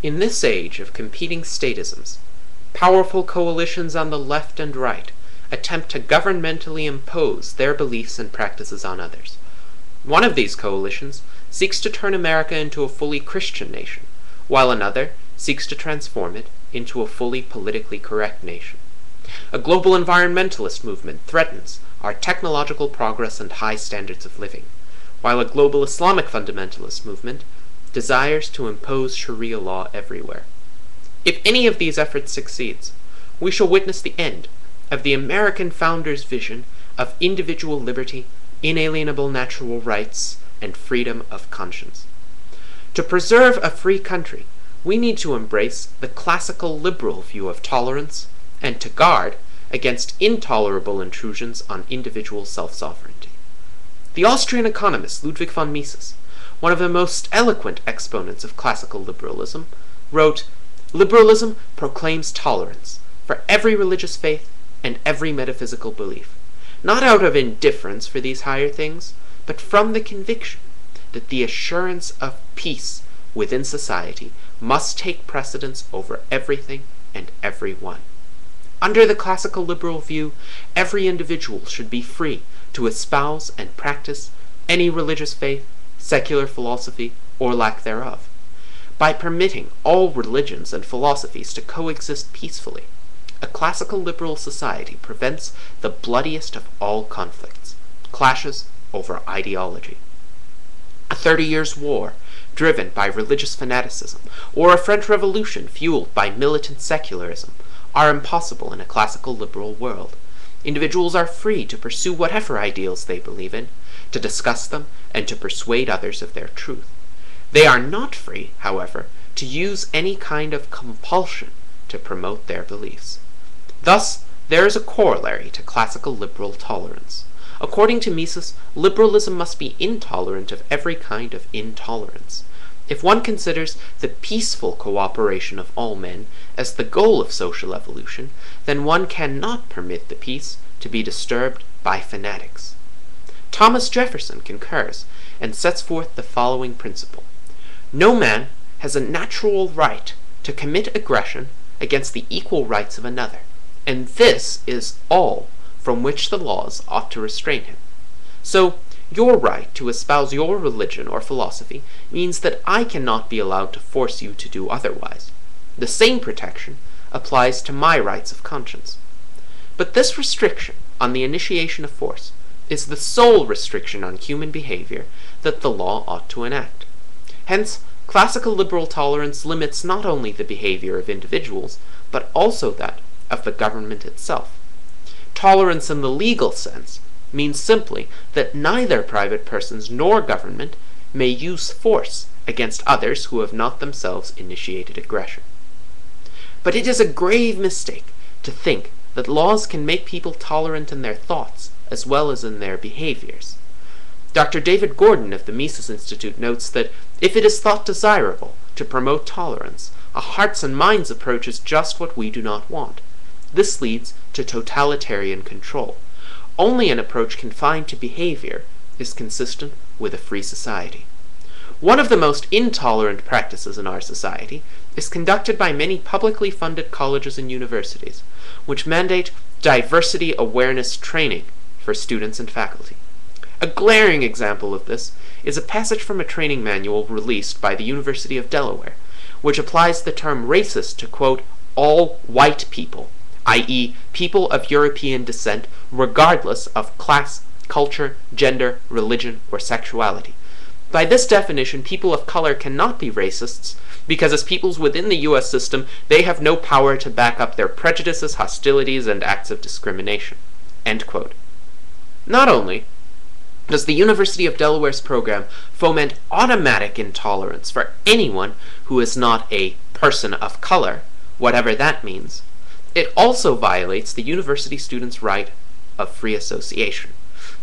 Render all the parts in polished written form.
In this age of competing statisms, powerful coalitions on the left and right attempt to governmentally impose their beliefs and practices on others. One of these coalitions seeks to turn America into a fully Christian nation, while another seeks to transform it into a fully politically correct nation. A global environmentalist movement threatens our technological progress and high standards of living, while a global Islamic fundamentalist movement desires to impose Sharia law everywhere. If any of these efforts succeeds, we shall witness the end of the American founders' vision of individual liberty, inalienable natural rights, and freedom of conscience. To preserve a free country, we need to embrace the classical liberal view of tolerance and to guard against intolerable intrusions on individual self-sovereignty. The Austrian economist Ludwig von Mises, one of the most eloquent exponents of classical liberalism, wrote, "Liberalism proclaims tolerance for every religious faith and every metaphysical belief, not out of indifference for these higher things, but from the conviction that the assurance of peace within society must take precedence over everything and everyone." Under the classical liberal view, every individual should be free to espouse and practice any religious faith, secular philosophy, or lack thereof. By permitting all religions and philosophies to coexist peacefully, a classical liberal society prevents the bloodiest of all conflicts, clashes over ideology. A 30 Years' War, driven by religious fanaticism, or a French Revolution fueled by militant secularism, are impossible in a classical liberal world. Individuals are free to pursue whatever ideals they believe in, to discuss them, and to persuade others of their truth. They are not free, however, to use any kind of compulsion to promote their beliefs. Thus, there is a corollary to classical liberal tolerance. According to Mises, liberalism must be intolerant of every kind of intolerance. If one considers the peaceful cooperation of all men as the goal of social evolution, then one cannot permit the peace to be disturbed by fanatics. Thomas Jefferson concurs and sets forth the following principle: no man has a natural right to commit aggression against the equal rights of another, and this is all from which the laws ought to restrain him. So, your right to espouse your religion or philosophy means that I cannot be allowed to force you to do otherwise. The same protection applies to my rights of conscience. But this restriction on the initiation of force is the sole restriction on human behavior that the law ought to enact. Hence, classical liberal tolerance limits not only the behavior of individuals, but also that of the government itself. Tolerance in the legal sense means simply that neither private persons nor government may use force against others who have not themselves initiated aggression. But it is a grave mistake to think that laws can make people tolerant in their thoughts as well as in their behaviors. Dr. David Gordon of the Mises Institute notes that if it is thought desirable to promote tolerance, a hearts and minds approach is just what we do not want. This leads to totalitarian control. Only an approach confined to behavior is consistent with a free society. One of the most intolerant practices in our society is conducted by many publicly funded colleges and universities, which mandate diversity awareness training for students and faculty. A glaring example of this is a passage from a training manual released by the University of Delaware, which applies the term racist to, quote, all white people, i.e., people of European descent regardless of class, culture, gender, religion, or sexuality. By this definition, people of color cannot be racists because as peoples within the U.S. system, they have no power to back up their prejudices, hostilities, and acts of discrimination. End quote. Not only does the University of Delaware's program foment automatic intolerance for anyone who is not a person of color, whatever that means, it also violates the university students' right of free association.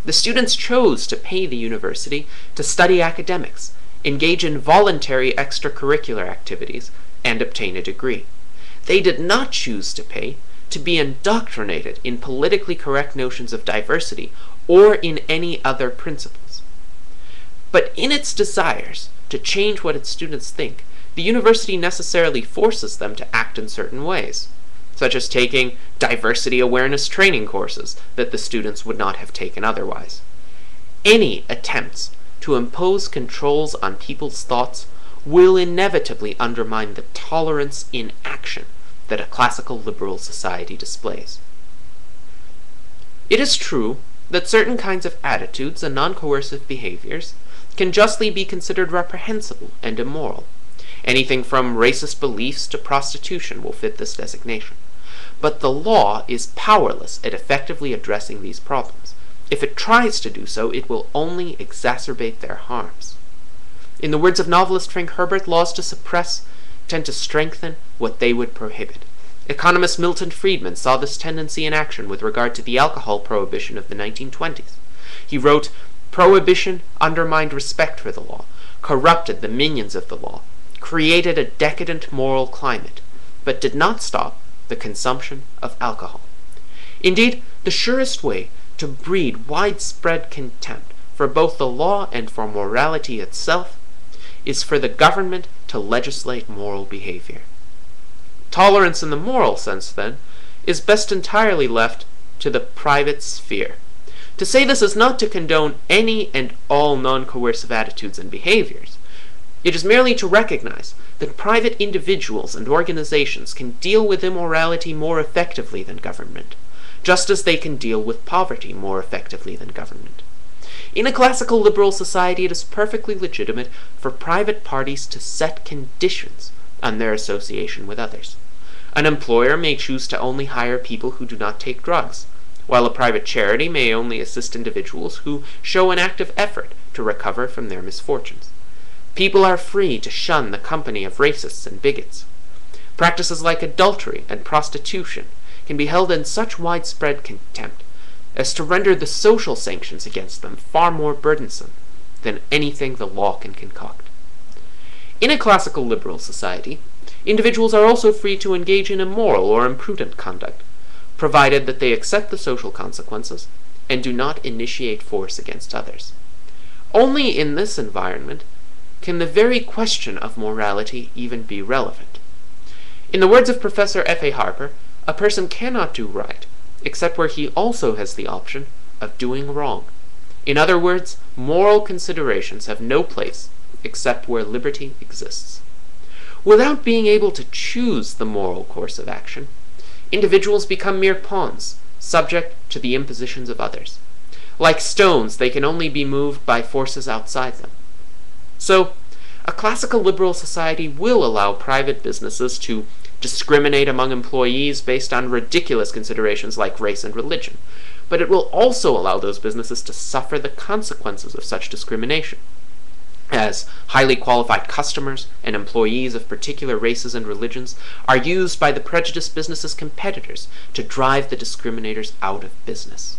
The students chose to pay the university to study academics, engage in voluntary extracurricular activities, and obtain a degree. They did not choose to pay to be indoctrinated in politically correct notions of diversity or in any other principles. But in its desires to change what its students think, the university necessarily forces them to act in certain ways, such as taking diversity awareness training courses that the students would not have taken otherwise. Any attempts to impose controls on people's thoughts will inevitably undermine the tolerance in action that a classical liberal society displays. It is true that certain kinds of attitudes and non-coercive behaviors can justly be considered reprehensible and immoral. Anything from racist beliefs to prostitution will fit this designation. But the law is powerless at effectively addressing these problems. If it tries to do so, it will only exacerbate their harms. In the words of novelist Frank Herbert, laws to suppress tend to strengthen what they would prohibit. Economist Milton Friedman saw this tendency in action with regard to the alcohol prohibition of the 1920s. He wrote, "Prohibition undermined respect for the law, corrupted the minions of the law, created a decadent moral climate, but did not stop the consumption of alcohol." Indeed, the surest way to breed widespread contempt for both the law and for morality itself is for the government to legislate moral behavior. Tolerance in the moral sense, then, is best entirely left to the private sphere. To say this is not to condone any and all non-coercive attitudes and behaviors. It is merely to recognize that private individuals and organizations can deal with immorality more effectively than government, just as they can deal with poverty more effectively than government. In a classical liberal society, it is perfectly legitimate for private parties to set conditions on their association with others. An employer may choose to only hire people who do not take drugs, while a private charity may only assist individuals who show an active effort to recover from their misfortunes. People are free to shun the company of racists and bigots. Practices like adultery and prostitution can be held in such widespread contempt as to render the social sanctions against them far more burdensome than anything the law can concoct. In a classical liberal society, individuals are also free to engage in immoral or imprudent conduct, provided that they accept the social consequences and do not initiate force against others. Only in this environment can the very question of morality even be relevant. In the words of Professor F.A. Harper, a person cannot do right except where he also has the option of doing wrong. In other words, moral considerations have no place except where liberty exists. Without being able to choose the moral course of action, individuals become mere pawns, subject to the impositions of others. Like stones, they can only be moved by forces outside them. So, a classical liberal society will allow private businesses to discriminate among employees based on ridiculous considerations like race and religion, but it will also allow those businesses to suffer the consequences of such discrimination, as highly qualified customers and employees of particular races and religions are used by the prejudiced business's competitors to drive the discriminators out of business.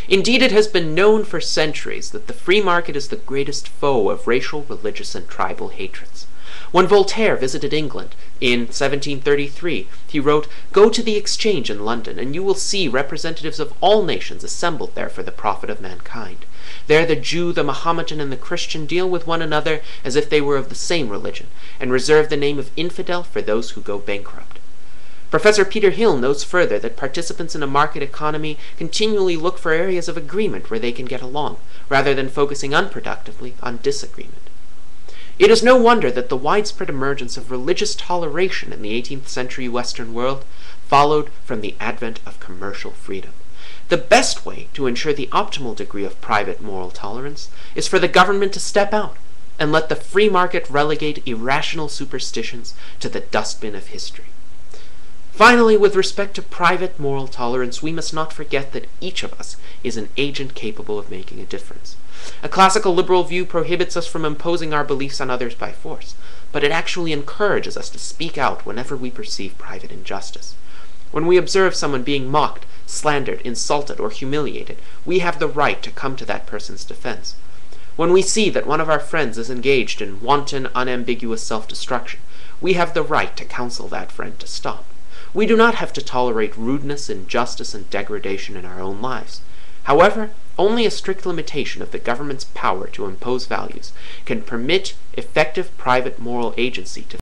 Indeed, it has been known for centuries that the free market is the greatest foe of racial, religious, and tribal hatreds. When Voltaire visited England in 1733, he wrote, "Go to the Exchange in London, and you will see representatives of all nations assembled there for the profit of mankind. There the Jew, the Mohammedan, and the Christian deal with one another as if they were of the same religion, and reserve the name of infidel for those who go bankrupt." Professor Peter Hill notes further that participants in a market economy continually look for areas of agreement where they can get along, rather than focusing unproductively on disagreement. It is no wonder that the widespread emergence of religious toleration in the 18th century Western world followed from the advent of commercial freedom. The best way to ensure the optimal degree of private moral tolerance is for the government to step out and let the free market relegate irrational superstitions to the dustbin of history. Finally, with respect to private moral tolerance, we must not forget that each of us is an agent capable of making a difference. A classical liberal view prohibits us from imposing our beliefs on others by force, but it actually encourages us to speak out whenever we perceive private injustice. When we observe someone being mocked, slandered, insulted, or humiliated, we have the right to come to that person's defense. When we see that one of our friends is engaged in wanton, unambiguous self-destruction, we have the right to counsel that friend to stop. We do not have to tolerate rudeness, injustice, and degradation in our own lives. However, only a strict limitation of the government's power to impose values can permit effective private moral agency to